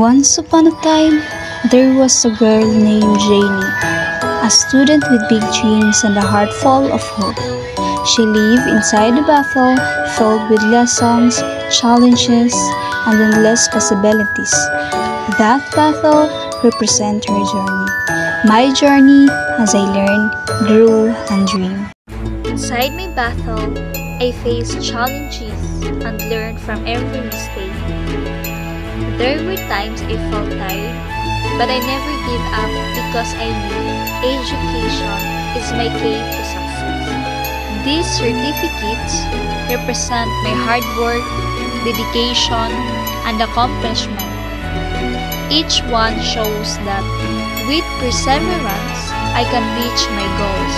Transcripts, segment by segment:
Once upon a time, there was a girl named Janie, a student with big dreams and a heart full of hope. She lived inside a battle filled with lessons, challenges, and endless possibilities. That battle represents her journey. My journey as I learned, grew, and dreamed. Inside my battle, I faced challenges and learned from every mistake. There were times I felt tired, but I never gave up because I knew education is my key to success. These certificates represent my hard work, dedication, and accomplishment. Each one shows that with perseverance, I can reach my goals.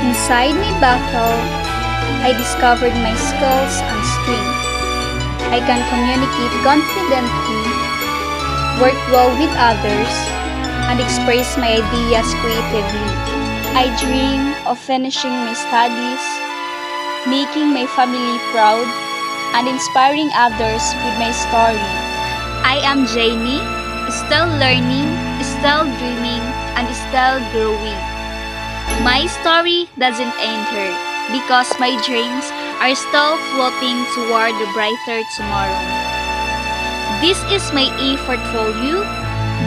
Inside my battle, I discovered my skills and strength. I can communicate confidently, work well with others, and express my ideas creatively. I dream of finishing my studies, making my family proud, and inspiring others with my story. I am Janie, still learning, still dreaming, and still growing. My story doesn't end here because my dreams are still floating toward a brighter tomorrow. This is my effort for you,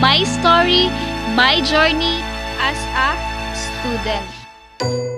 my story, my journey as a student.